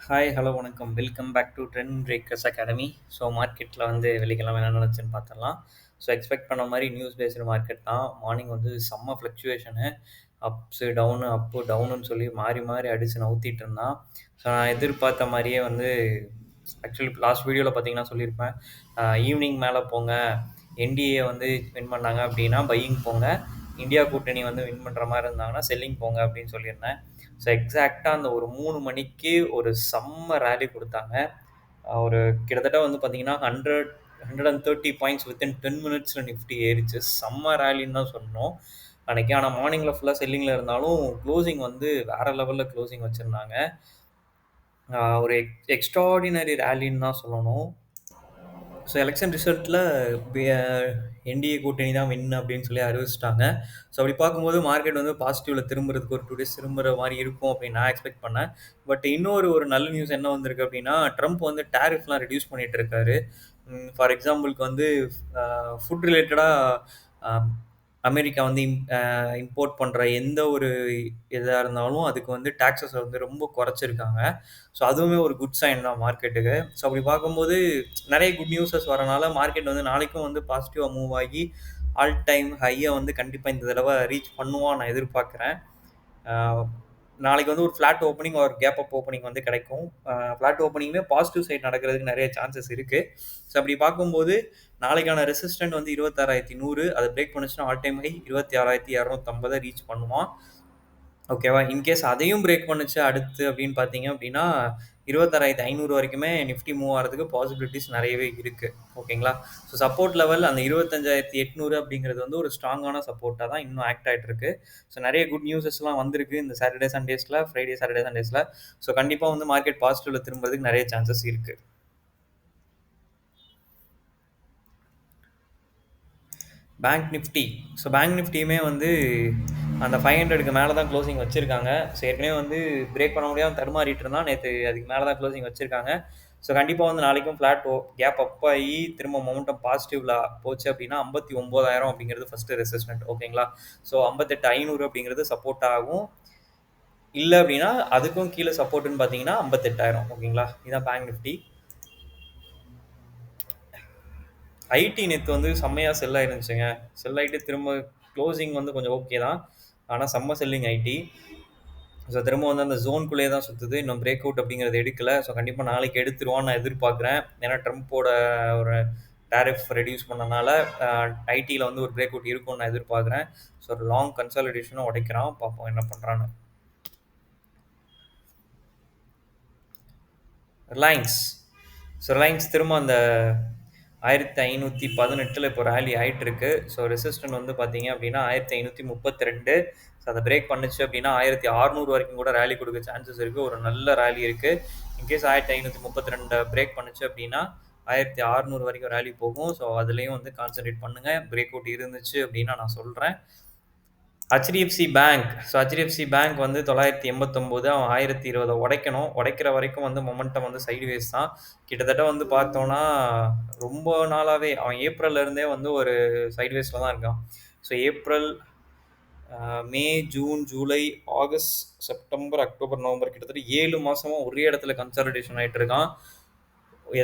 Hi, hello, வணக்கம். Welcome back to Trend Breakers Academy. So மார்க்கெட்டில் வந்து வெள்ளிக்கிழமை என்ன நடந்துச்சுன்னு பார்த்துடலாம். ஸோ எக்ஸ்பெக்ட் பண்ண மாதிரி நியூஸ் பேஸ்டு மார்க்கெட் தான். மார்னிங் வந்து செம்ம ஃப்ளக்சுவேஷனு, அப்ஸு டவுனு அப்பு டவுனுன்னு சொல்லி மாறி மாறி அடித்து நவுத்திட்டு இருந்தான். ஸோ நான் எதிர்பார்த்த மாதிரியே வந்து ஆக்சுவலி லாஸ்ட் வீடியோவில் பார்த்தீங்கன்னா சொல்லியிருப்பேன், ஈவினிங் மேலே போங்க, என்டிஏ வந்து வின் பண்ணாங்க அப்படின்னா பையிங் போங்க, இந்தியா கூட்டணி வந்து வின் பண்ணுற மாதிரி இருந்தாங்கன்னா செல்லிங் போங்க அப்படின்னு சொல்லியிருந்தேன். ஸோ எக்ஸாக்டாக அந்த ஒரு 3 மணிக்கு ஒரு செம்ம ரேலி கொடுத்தாங்க. ஒரு கிட்டத்தட்ட வந்து பார்த்தீங்கன்னா 130 பாயிண்ட்ஸ் வித்தின் 10 மினிட்ஸில் நிஃப்டி ஏறிச்சு. செம்ம ரேலின்னு தான் சொல்லணும் அன்றைக்கி. ஆனால் மார்னிங்கில் ஃபுல்லாக செல்லிங்கில் இருந்தாலும் க்ளோசிங் வந்து வேறு லெவலில் க்ளோசிங் வச்சுருந்தாங்க. ஒரு எக்ஸ்ட்ராடினரி ரேலின்னு தான் சொல்லணும். ஸோ எலெக்ஷன் ரிசல்ட்டில் என்டிஏ கூட்டணி தான் வின் அப்படின்னு சொல்லி அறிவிச்சிட்டாங்க. ஸோ அப்படி பார்க்கும்போது மார்க்கெட் வந்து பாசிட்டிவில் திரும்புறதுக்கு ஒரு 2 டேஸ் திரும்புகிற மாதிரி இருக்கும் அப்படின்னு நான் எக்ஸ்பெக்ட் பண்ணேன். பட் இன்னொரு நல்ல நியூஸ் என்ன வந்திருக்கு அப்படின்னா, ட்ரம்ப் வந்து டேரிஃப்லாம் ரெடியூஸ் பண்ணிட்டு இருக்காரு. ஃபார் எக்ஸாம்பிளுக்கு வந்து ஃபுட் ரிலேட்டடாக அமெரிக்கா வந்து இம்போர்ட் பண்ணுற எந்த ஒரு எதாக இருந்தாலும் அதுக்கு வந்து டாக்ஸஸை வந்து ரொம்ப குறைச்சிருக்காங்க. ஸோ அதுவுமே ஒரு குட் சைன் தான் மார்க்கெட்டுக்கு. ஸோ அப்படி பார்க்கும்போது நிறைய குட் நியூஸஸ் வரனால மார்க்கெட் வந்து நாளைக்கும் வந்து பாசிட்டிவாக மூவ் ஆகி ஆல் டைம் ஹையை வந்து கண்டிப்பாக இந்த தடவை ரீச் பண்ணுவான் நான் எதிர்பார்க்குறேன். நாளைக்கு வந்து ஒரு ஃப்ளாட் ஓப்பனிங் ஒரு கேப் அப் ஓப்பனிங் வந்து கிடைக்கும். ஃப்ளாட் ஓப்பனிங்லேயே பாசிட்டிவ் சைட் நடக்கிறதுக்கு நிறைய சான்சஸ் இருக்குது. ஸோ அப்படி பார்க்கும்போது நாளைக்கான ரெசிஸ்டன்ட் வந்து 26,100, அதை பிரேக் பண்ணுச்சுன்னா ஆல் டைம் ஹை 26,250 ரீச் பண்ணுவான். ஓகேவா? இன்கேஸ் அதையும் பிரேக் பண்ணுச்சு அடுத்து அப்படின்னு பார்த்தீங்க அப்படின்னா 26,500 வரைக்குமே நிஃப்டி மூவ் ஆகிறதுக்கு பாசிபிலிட்டிஸ் நிறையவே இருக்குது. ஓகேங்களா? ஸோ சப்போர்ட் லெவல் அந்த 25,800 அப்படிங்கிறது வந்து ஒரு ஸ்ட்ராங்கான சப்போர்ட்டாக தான் இன்னும் ஆக்ட் ஆகிட்டு இருக்கு. ஸோ நிறைய குட் நியூஸஸ்லாம் வந்திருக்கு இந்த சாட்டர்டே சண்டேஸில், ஃப்ரைடே சாட்டர்டே சண்டேஸில். ஸோ கண்டிப்பாக வந்து மார்க்கெட் பாசிட்டிவில் திரும்புறதுக்கு நிறைய சான்சஸ் இருக்குது. Bank Nifty. ஸோ பேங்க் நிஃப்டியுமே வந்து அந்த 500க்கு மேலே தான் க்ளோசிங் வச்சுருக்காங்க. ஸோ ஏற்கனவே வந்து பிரேக் பண்ண முடியாமல் தடுமாறிட்டு இருந்தான். நேற்று அதுக்கு மேலே தான் க்ளோசிங் வச்சுருக்காங்க. ஸோ கண்டிப்பாக வந்து நாளைக்கும் ஃப்ளாட் கேப் அப் ஆகி திரும்ப மொமெண்டம் பாசிட்டிவில் போச்சு அப்படின்னா 59,000 அப்படிங்கிறது ஃபஸ்ட்டு ரெசிஸ்டன்ட். ஓகேங்களா? ஸோ 58,500 அப்படிங்கிறது சப்போர்ட் ஆகும். இல்லை அப்படின்னா அதுக்கும் கீழே சப்போர்ட்டுன்னு பார்த்தீங்கன்னா 58,000. ஓகேங்களா? இதுதான் பேங்க் நிஃப்டி. ஐடி நேற்று வந்து செம்மையாக செல் ஆயிருந்துச்சுங்க. செல் ஆகிட்டு திரும்ப க்ளோசிங் வந்து கொஞ்சம் ஓகே தான், ஆனால் செம்ம செல்லிங் ஐடி. ஸோ திரும்ப வந்து அந்த ஜோனுக்குள்ளேயே தான் சுற்றுது. இன்னும் பிரேக் அவுட் அப்படிங்கிறது எடுக்கலை. ஸோ கண்டிப்பாக நாளைக்கு எடுத்துருவான்னு நான் எதிர்பார்க்குறேன். ஏன்னா ட்ரம்ப்போட ஒரு டேரிஃப் ரெடியூஸ் பண்ணனால ஐடியில் வந்து ஒரு பிரேக் அவுட் இருக்கும்னு நான் எதிர்பார்க்குறேன். ஸோ ஒரு லாங் கன்சாலிடேஷனும் உடைக்கிறான். பார்ப்போம் என்ன பண்ணுறான்னு. ரிலையன்ஸ் திரும்ப அந்த 1518 இப்போ ரேலி ஆகிட்டு இருக்கு. ஸோ ரெசிஸ்டன்ட் வந்து பார்த்தீங்க அப்படின்னா 1532. ஸோ அதை பிரேக் பண்ணுச்சு அப்படின்னா 1600 வரைக்கும் கூட ரேலி கொடுக்க சான்சஸ் இருக்குது. ஒரு நல்ல ரேலி இருக்குது. இன்கேஸ் 1532 பிரேக் பண்ணுச்சு அப்படின்னா 1600 வரைக்கும் ரேலி போகும். ஸோ அதுலேயும் வந்து கான்சன்ட்ரேட் பண்ணுங்கள். பிரேக் அவுட் இருந்துச்சு அப்படின்னா நான் சொல்கிறேன். HDFC bank. So HDFC bank வந்து 989, அவன் 1020 உடைக்கணும். உடைக்கிற வரைக்கும் வந்து மொமெண்டம் வந்து சைடுவேஸ் தான். கிட்டத்தட்ட வந்து பார்த்தோன்னா ரொம்ப நாளாகவே அவன் ஏப்ரல்லேருந்தே வந்து ஒரு சைட்வேஸில் தான் இருக்கான். So April, May, June, July, August, September, October, November கிட்டத்தட்ட 7 மாதமாக ஒரே இடத்துல கன்சாலிடேஷன் ஆகிட்டு இருக்கான்.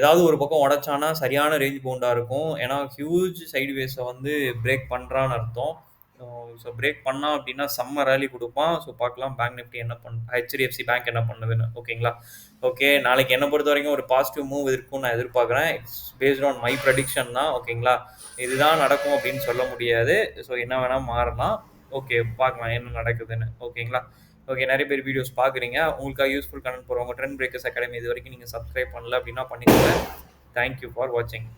ஏதாவது ஒரு பக்கம் உடைச்சானா சரியான ரேஞ்ச் பவுண்டாக இருக்கும். ஏன்னா ஹியூஜ் சைடுவேஸை வந்து பிரேக் பண்ணுறான்னு அர்த்தம். ஸோ பிரேக் பண்ணான் அப்படின்னா செம்ம ரேலி கொடுப்பான். ஸோ பார்க்கலாம் பேங்க் நிஃப்டி என்ன ஹெச்டிஎஃப்சி பேங்க் என்ன பண்ணுதுன்னு. ஓகேங்களா? ஓகே, நாளைக்கு என்னை பொறுத்த வரைக்கும் ஒரு பாசிட்டிவ் மூவ் இருக்கும்னு நான் எதிர்பார்க்குறேன். It's based on my prediction தான். ஓகேங்களா? இதுதான் நடக்கும் அப்படின்னு சொல்ல முடியாது. ஸோ என்ன வேணால் மாறலாம். ஓகே, பார்க்கலாம் என்ன நடக்குதுன்னு. ஓகேங்களா? ஓகே, நிறைய பேர் வீடியோஸ் பார்க்குறீங்க. உங்களுக்காக யூஸ்ஃபுல் கண்டென்ட் போகிறவங்க ட்ரெண்ட் பிரேக்கர்ஸ் அகாடமி இது வரைக்கும் நீங்கள் சப்ஸ்கிரைப் பண்ணல அப்படின்னா பண்ணிக்கோங்க. தேங்க்யூ ஃபார் வாட்சிங்.